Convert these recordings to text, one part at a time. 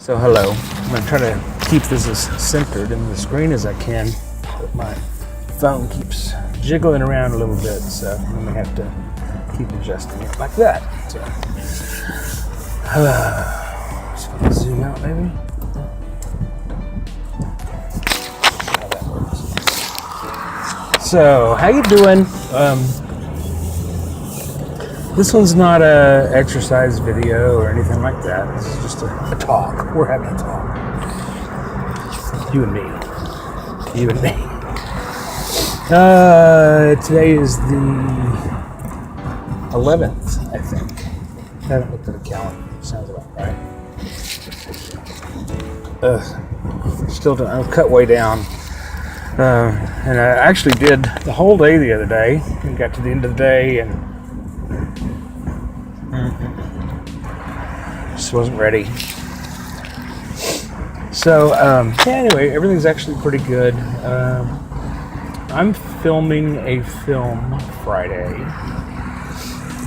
So hello, I'm going to try to keep this as centered in the screen as I can, but my phone keeps jiggling around a little bit, so I'm going to have to keep adjusting it like that. So, just going to zoom out maybe. How that works. So, how you doing? This one's not a exercise video or anything like that. This is just a talk. We're having a talk. You and me. You and me. Today is the 11th, I think. I haven't looked at the calendar. Sounds about right. Still don't. I've cut way down. And I actually did the whole day the other day. And got to the end of the day and just wasn't ready. So, anyway, everything's actually pretty good. I'm filming a film Friday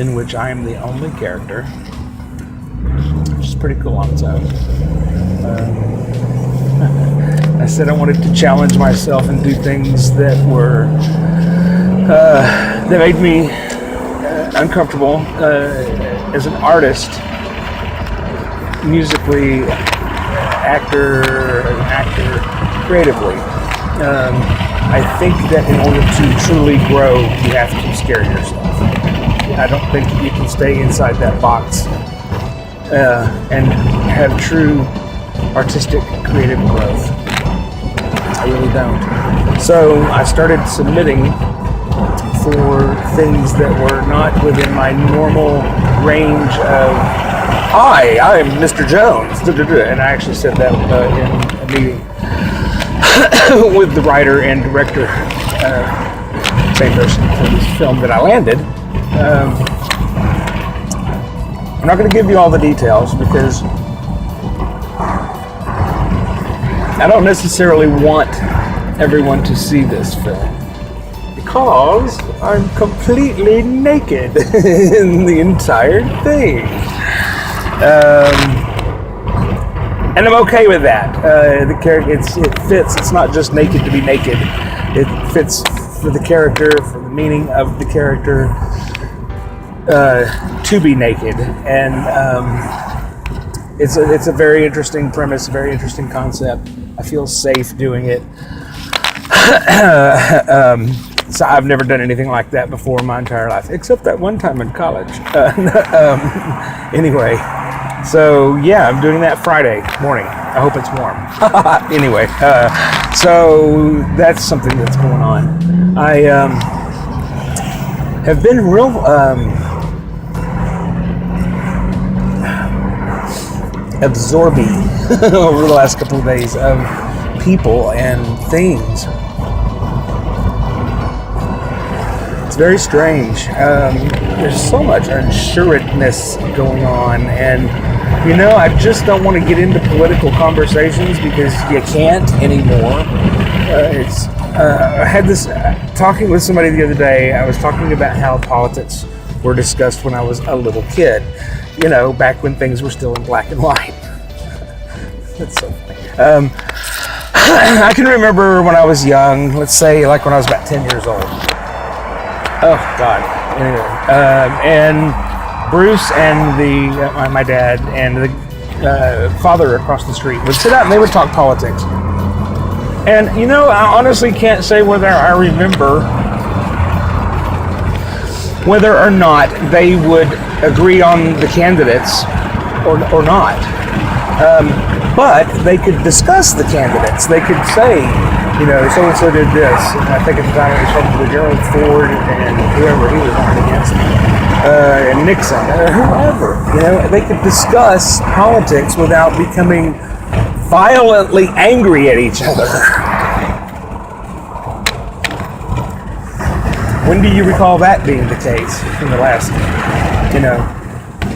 in which I am the only character, which is pretty cool on its own. I said I wanted to challenge myself and do things that were that made me uncomfortable as an artist, musically, actor, creatively. I think that in order to truly grow, you have to scare yourself. I don't think you can stay inside that box and have true artistic, creative growth. I really don't. So I started submitting for things that were not within my normal range of, hi, I'm Mr. Jones, and I actually said that in a meeting with the writer and director, same person for this film that I landed. I'm not going to give you all the details because I don't necessarily want everyone to see this film. Because I'm completely naked in the entire thing. And I'm okay with that. The character, it fits. It's not just naked to be naked. It fits for the character, for the meaning of the character to be naked. And it's a very interesting premise, a very interesting concept. I feel safe doing it. So I've never done anything like that before in my entire life, except that one time in college. Anyway, so yeah, I'm doing that Friday morning. I hope it's warm. Anyway, so that's something that's going on. I have been real absorbing over the last couple of days of people and things. It's very strange. There's so much unsureness going on, and I just don't want to get into political conversations because you can't anymore. I had this talking with somebody the other day. I was talking about how politics were discussed when I was a little kid. Back when things were still in black and white. That's so funny. I can remember when I was young. Let's say, like when I was about 10 years old. Oh God! Anyway, and Bruce and my dad and the father across the street would sit out and they would talk politics. And I honestly can't say whether I remember whether or not they would agree on the candidates or not. But they could discuss the candidates. They could say, so-and-so did this. And I think at the time it was probably Gerald Ford and whoever he was running against, and Nixon, whoever. They could discuss politics without becoming violently angry at each other. When do you recall that being the case in the last,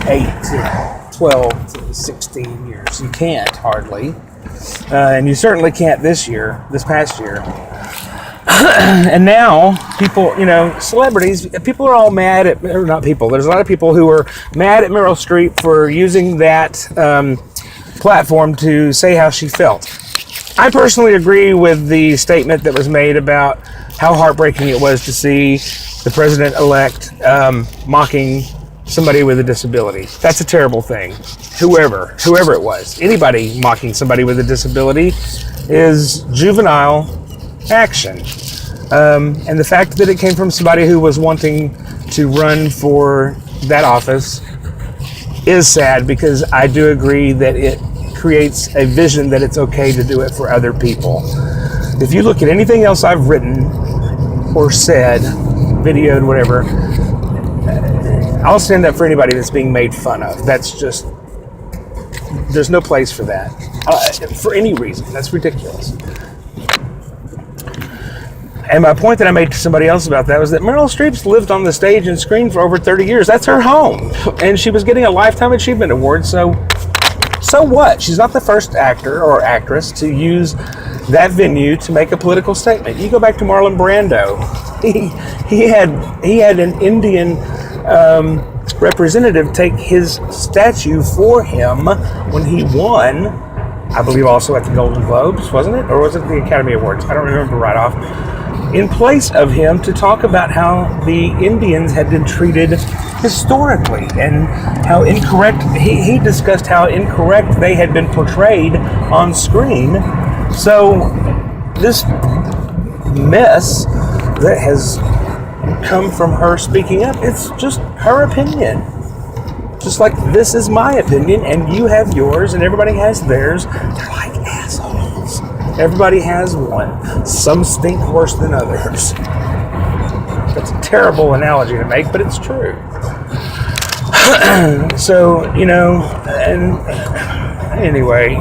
8 to 12 to 16 years? You can't hardly. And you certainly can't this past year. And now, people, celebrities, people are all mad at, or not people, there's a lot of people who are mad at Meryl Streep for using that platform to say how she felt. I personally agree with the statement that was made about how heartbreaking it was to see the president-elect mocking somebody with a disability. That's a terrible thing. Whoever it was, anybody mocking somebody with a disability is juvenile action. And the fact that it came from somebody who was wanting to run for that office is sad, because I do agree that it creates a vision that it's okay to do it for other people. If you look at anything else I've written or said, videoed, whatever, I'll stand up for anybody that's being made fun of. That's just, there's no place for that. For any reason. That's ridiculous. And my point that I made to somebody else about that was that Meryl Streep's lived on the stage and screen for over 30 years. That's her home. And she was getting a Lifetime Achievement Award, so what? She's not the first actor or actress to use that venue to make a political statement. You go back to Marlon Brando. He had an Indian representative take his statue for him when he won, I believe also at the Golden Globes, wasn't it? Or was it the Academy Awards? I don't remember right off. In place of him, to talk about how the Indians had been treated historically and how incorrect, he discussed how incorrect they had been portrayed on screen. So this mess that has come from her speaking up, it's just her opinion. Just like this is my opinion and you have yours and everybody has theirs. They're like assholes. Everybody has one. Some stink worse than others. That's a terrible analogy to make, but it's true. So, and anyway,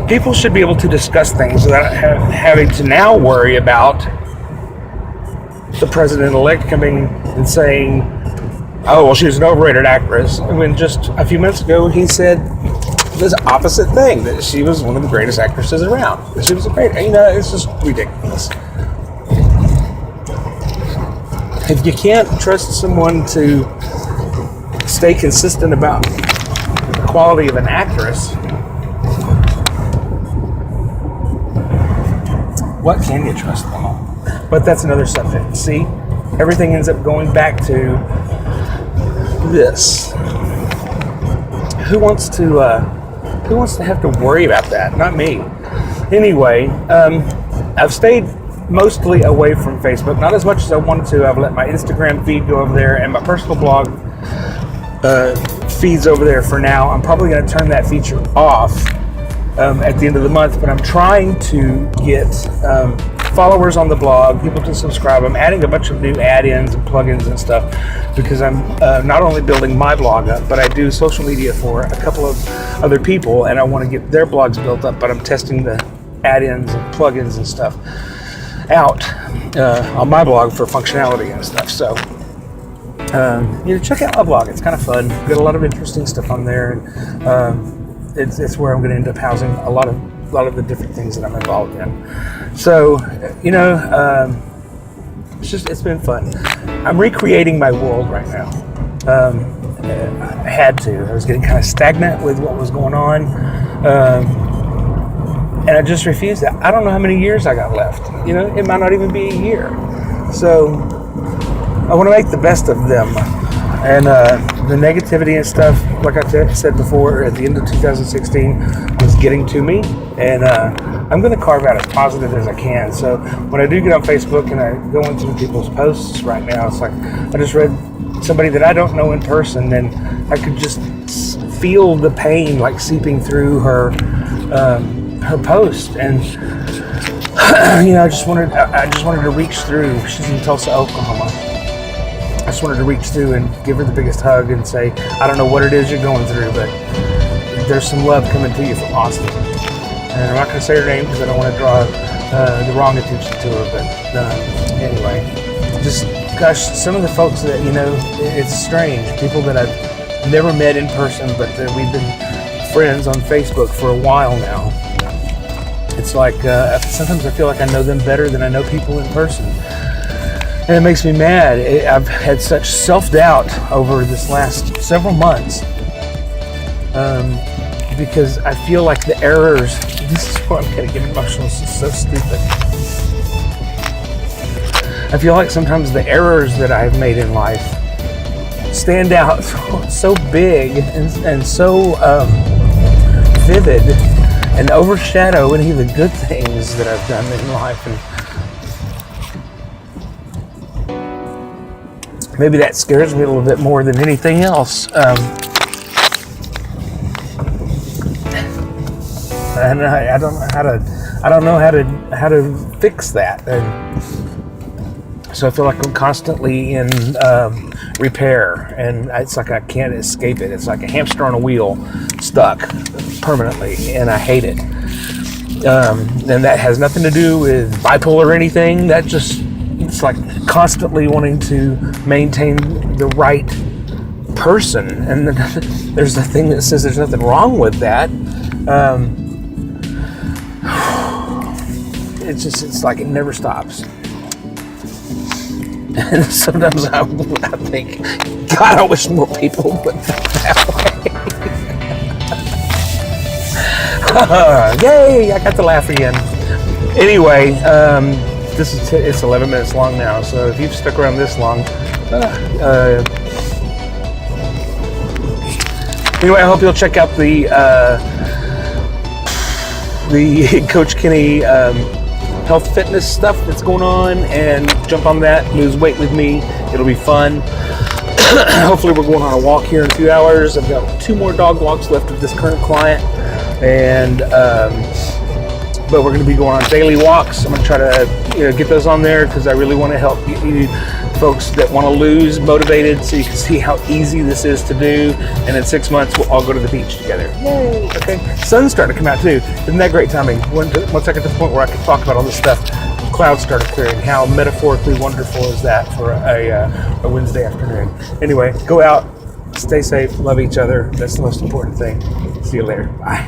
people should be able to discuss things without having to now worry about the president-elect coming and saying, oh, well, she's an overrated actress. When just a few minutes ago he said this opposite thing, that she was one of the greatest actresses around. That she was a great, it's just ridiculous. If you can't trust someone to stay consistent about the quality of an actress, what can you trust them on? But that's another subject. See, everything ends up going back to this. Who wants to have to worry about that? Not me. Anyway, I've stayed mostly away from Facebook, not as much as I wanted to. I've let my Instagram feed go over there and my personal blog feeds over there for now. I'm probably going to turn that feature off at the end of the month, but I'm trying to get followers on the blog, people to subscribe. I'm adding a bunch of new add-ins and plugins and stuff because I'm not only building my blog up, but I do social media for a couple of other people, and I want to get their blogs built up, but I'm testing the add-ins and plugins and stuff out on my blog for functionality and stuff. So check out my blog. It's kind of fun. Got a lot of interesting stuff on there, and it's where I'm going to end up housing a lot of the different things that I'm involved in. So it's been fun. I'm recreating my world right now. I had to. I was getting kind of stagnant with what was going on, and I just refused that. I don't know how many years I got left. It might not even be a year. So I want to make the best of them. And the negativity and stuff, like I said before, at the end of 2016 was getting to me. And I'm going to carve out as positive as I can. So when I do get on Facebook and I go into people's posts right now, it's like I just read somebody that I don't know in person, and I could just feel the pain like seeping through her post. And I just wanted to reach through. She's in Tulsa, Oklahoma. I just wanted to reach through and give her the biggest hug and say, I don't know what it is you're going through, but there's some love coming to you from Austin. And I'm not going to say her name because I don't want to draw the wrong attention to her, but anyway, just, gosh, some of the folks that, it's strange. People that I've never met in person, but we've been friends on Facebook for a while now. It's like, sometimes I feel like I know them better than I know people in person. And it makes me mad. I've had such self-doubt over this last several months. because I feel like the errors, this is where I'm going to get emotional, this is so stupid. I feel like sometimes the errors that I've made in life stand out so big and so vivid and overshadow any of the good things that I've done in life. And maybe that scares me a little bit more than anything else. And I don't know how to fix that. And so I feel like I'm constantly in repair, and it's like I can't escape it. It's like a hamster on a wheel, stuck permanently, and I hate it. And that has nothing to do with bipolar or anything. That just, it's like constantly wanting to maintain the right person. And there's the thing that says there's nothing wrong with that. It's like it never stops. And sometimes I think, God, I wish more people would think that way. Yay, I got to laugh again. Anyway, it's 11 minutes long now, so if you've stuck around this long, anyway, I hope you'll check out the Coach Kenny health fitness stuff that's going on, and jump on that, lose weight with me. It'll be fun. Hopefully we're going on a walk here in 2 hours. I've got 2 more dog walks left with this current client, and but we're going to be going on daily walks. I'm going to try to get those on there because I really want to help you folks that want to lose motivated, so you can see how easy this is to do. And in 6 months we'll all go to the beach together. Yay! Okay, sun's starting to come out too. Isn't that great timing? Once I get to the point where I can talk about all this stuff, clouds started clearing. How metaphorically wonderful is that for a Wednesday afternoon? Anyway, go out, stay safe, love each other. That's the most important thing. See you later. Bye.